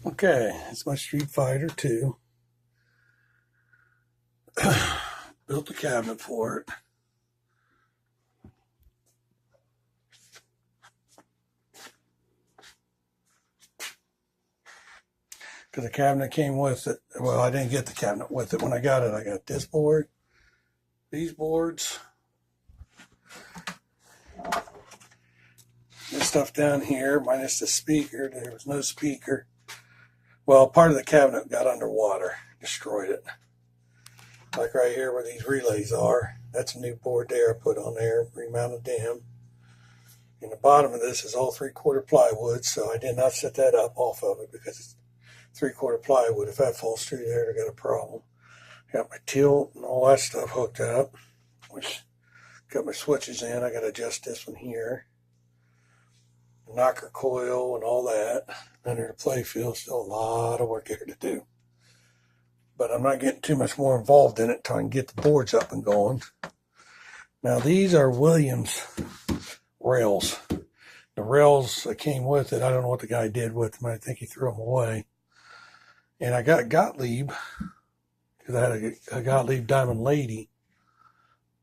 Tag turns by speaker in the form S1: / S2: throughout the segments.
S1: Okay, it's my Street Fighter 2. Built the cabinet for it. Because the cabinet came with it. Well, I didn't get the cabinet with it. When I got it, I got this board, these boards, this stuff down here, minus the speaker. There was no speaker. Well, part of the cabinet got underwater, destroyed it. Like right here where these relays are. That's a new board there I put on there, remounted them. And the bottom of this is all 3/4 plywood, so I did not set that up off of it because it's 3/4 plywood. If that falls through there, I got a problem. Got my tilt and all that stuff hooked up. Got my switches in. I got to adjust this one here. Knocker coil and all that. Under the play field, still a lot of work here to do. But I'm not getting too much more involved in it until I can get the boards up and going. Now these are Williams rails. The rails that came with it, I don't know what the guy did with them. I think he threw them away. And I got Gottlieb, because I had a Gottlieb Diamond Lady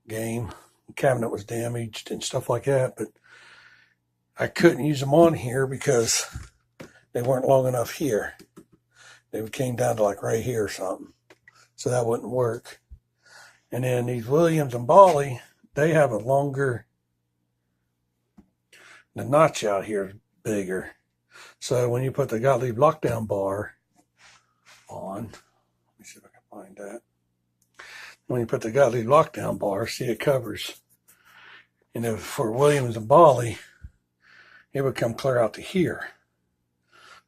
S1: game. The cabinet was damaged and stuff like that, but I couldn't use them on here because they weren't long enough here. They came down to like right here or something. So that wouldn't work. And then these Williams and Bally, they have a longer, the notch out here is bigger. So when you put the Gottlieb lockdown bar on, let me see if I can find that. When you put the Gottlieb lockdown bar, see it covers. And if for Williams and Bally, it would come clear out to here.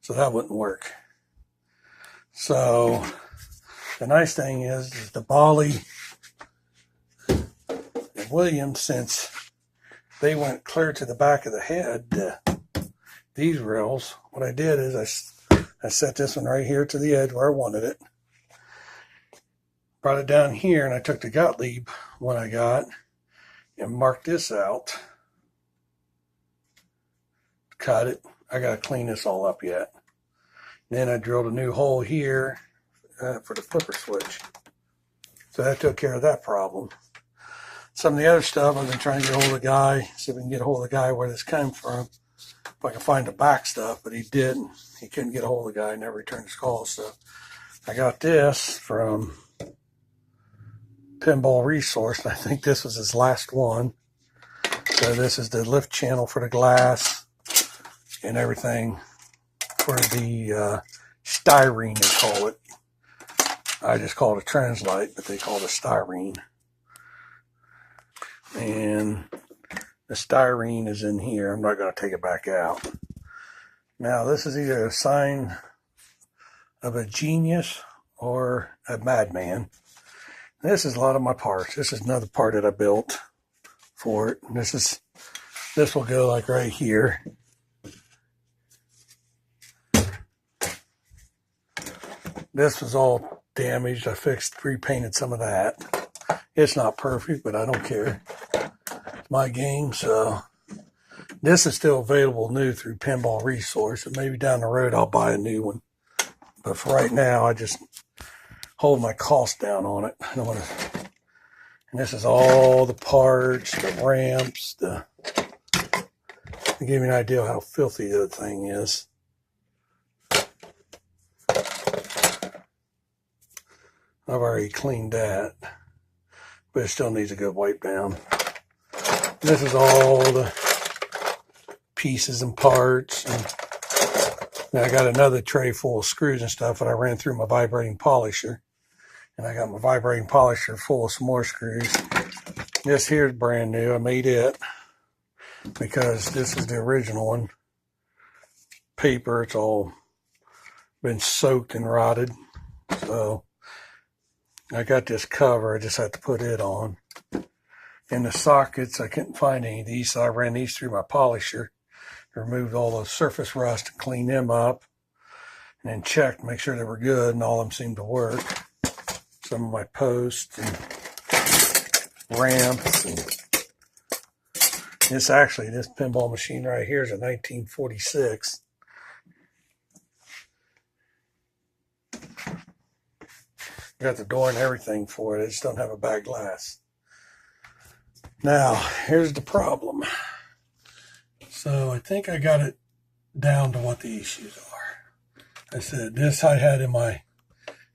S1: So that wouldn't work. So the nice thing is the Bally and Williams, since they went clear to the back of the head, these rails, what I did is I set this one right here to the edge where I wanted it. Brought it down here, and I took the Gottlieb one I got and marked this out. Cut it. I got to clean this all up yet. Then I drilled a new hole here for the flipper switch. So that took care of that problem. Some of the other stuff, I've been trying to get a hold of the guy, see if we can get a hold of the guy where this came from, if I can find the back stuff, but he didn't. He couldn't get a hold of the guy, never returned his call. So I got this from Pinball Resource, and I think this was his last one. So this is the lift channel for the glass and everything for the styrene, they call it. I just call it a translite, but they call it a styrene. And the styrene is in here. I'm not going to take it back out. Now, this is either a sign of a genius or a madman. This is a lot of my parts. This is another part that I built for it. And this will go like right here. This was all damaged. I repainted some of that. It's not perfect, but I don't care. It's my game, so this is still available new through Pinball Resource, and maybe down the road I'll buy a new one. But for right now, I just hold my cost down on it. I don't want to. And this is all the parts, the ramps, to give you an idea of how filthy the thing is. I've already cleaned that, but it still needs a good wipe down. This is all the pieces and parts. And now I got another tray full of screws and stuff that I ran through my vibrating polisher. And I got my vibrating polisher full of some more screws. This here is brand new. I made it because this is the original one. Paper, it's all been soaked and rotted. So I got this cover. I just had to put it on. And the sockets, I couldn't find any of these, so I ran these through my polisher, removed all the surface rust and cleaned them up, and then checked, make sure they were good, and all of them seemed to work. Some of my posts and ramps. And this pinball machine right here is a 1946. I got the door and everything for it. I just don't have a back glass. Now, here's the problem. So I think I got it down to what the issues are. I said this I had in my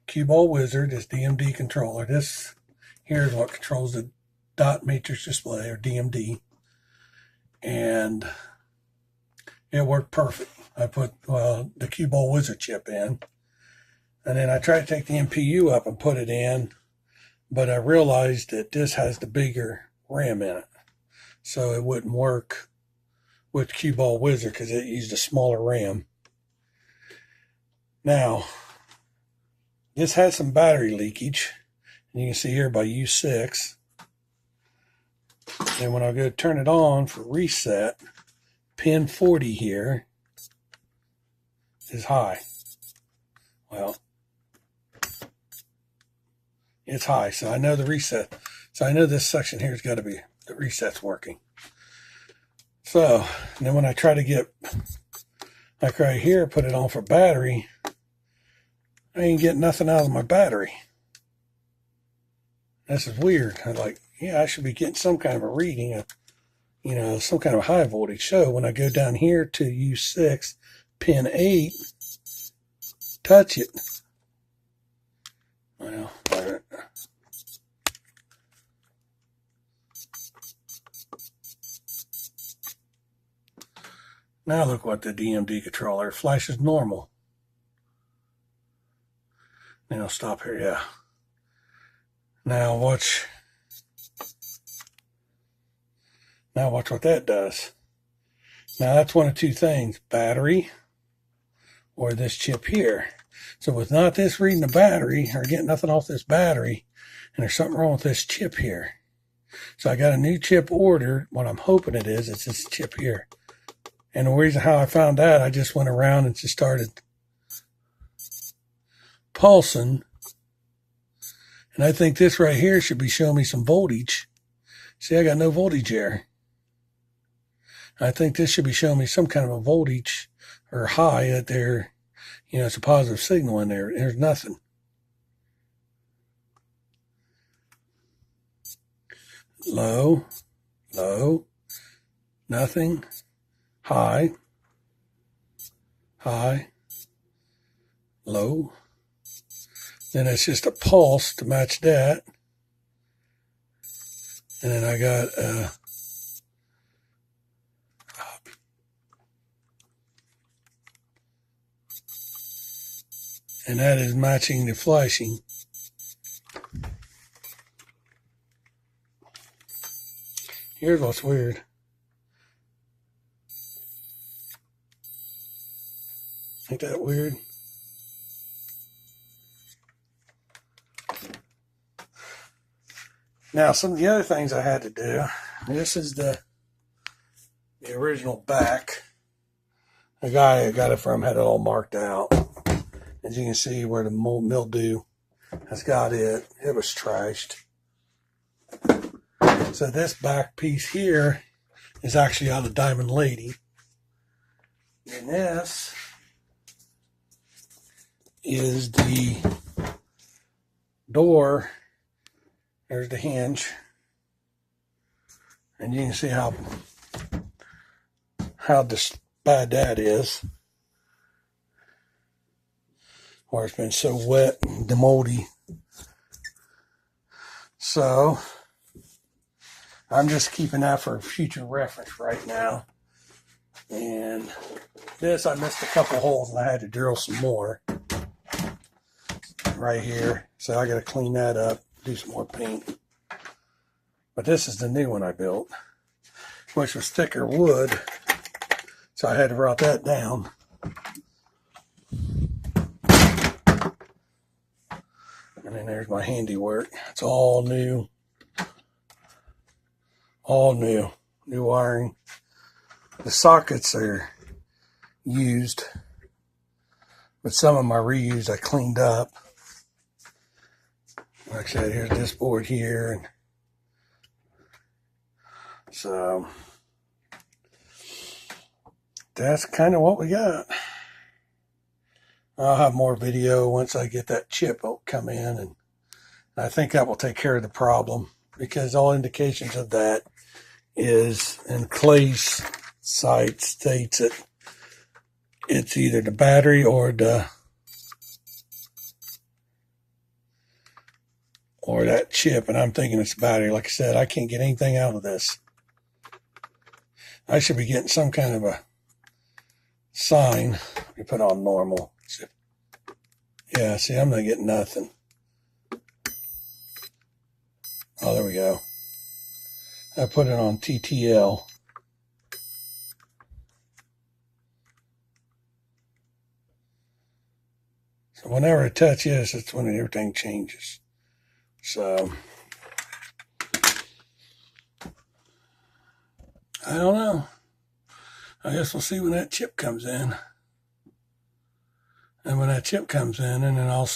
S1: Cue-Ball Wizard, this DMD controller. This here is what controls the dot matrix display, or DMD. And it worked perfect. I put the Cue-Ball Wizard chip in. And then I tried to take the MPU up and put it in. But I realized that this has the bigger RAM in it. So it wouldn't work with Cue-Ball Wizard because it used a smaller RAM. Now, this has some battery leakage. And you can see here by U6. And when I go turn it on for reset, pin 40 here is high. Well, it's high, so I know the reset. So I know this section here has got to be, the reset's working. So, and then when I try to get, like right here, put it on for battery, I ain't getting nothing out of my battery. This is weird. I'm like, yeah, I should be getting some kind of a reading, some kind of high voltage. So when I go down here to U6, pin 8, touch it. Well, now look what the DMD controller flashes normal. Then I'll stop here, yeah. Now watch what that does. Now that's one of two things, battery or this chip here. So with not this reading the battery or getting nothing off this battery, and there's something wrong with this chip here. So I got a new chip ordered. What I'm hoping it is, it's this chip here. And the reason how I found that, I just went around and just started pulsing. And I think this right here should be showing me some voltage. See, I got no voltage here. I think this should be showing me some kind of a voltage or high that there, it's a positive signal in there. There's nothing. Low, low, nothing, high, high, low. Then it's just a pulse to match that. And then I got and that is matching the flashing. Here's what's weird. Ain't that weird? Now, some of the other things I had to do, this is the original back. The guy I got it from had it all marked out. As you can see where the mildew has got it. It was trashed. So this back piece here is actually out of Diamond Lady. And this is the door. There's the hinge. And you can see how bad that is. Where it's been so wet and moldy. So I'm just keeping that for future reference right now. And this, I missed a couple holes and I had to drill some more right here. So I got to clean that up, do some more paint. But this is the new one I built, which was thicker wood. So I had to rot that down. And then there's my handiwork. It's all new. All new. New wiring. The sockets are used. But some of them I reused. I cleaned up. Like I said, here's this board here. And so that's kind of what we got. I'll have more video once I get that chip come in and I think that will take care of the problem, because all indications of that is, and Clay's site states it, it's either the battery or that chip, and I'm thinking it's battery. Like I said, I can't get anything out of this. I should be getting some kind of a sign. Let me put on normal. Yeah, see, I'm not getting nothing. Oh, there we go. I put it on TTL. So whenever I touch this, that's when everything changes. So I don't know. I guess we'll see when that chip comes in. And when that chip comes in, and then I'll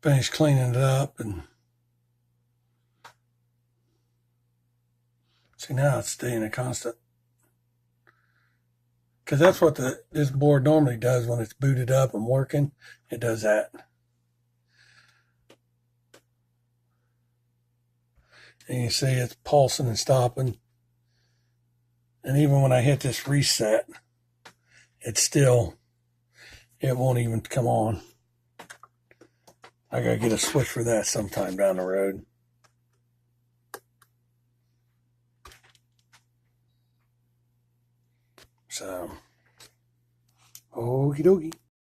S1: finish cleaning it up. And see, now it's staying a constant. Because that's what this board normally does when it's booted up and working. It does that. And you see it's pulsing and stopping. And even when I hit this reset, it won't even come on. I gotta get a switch for that sometime down the road. So, okie dokie.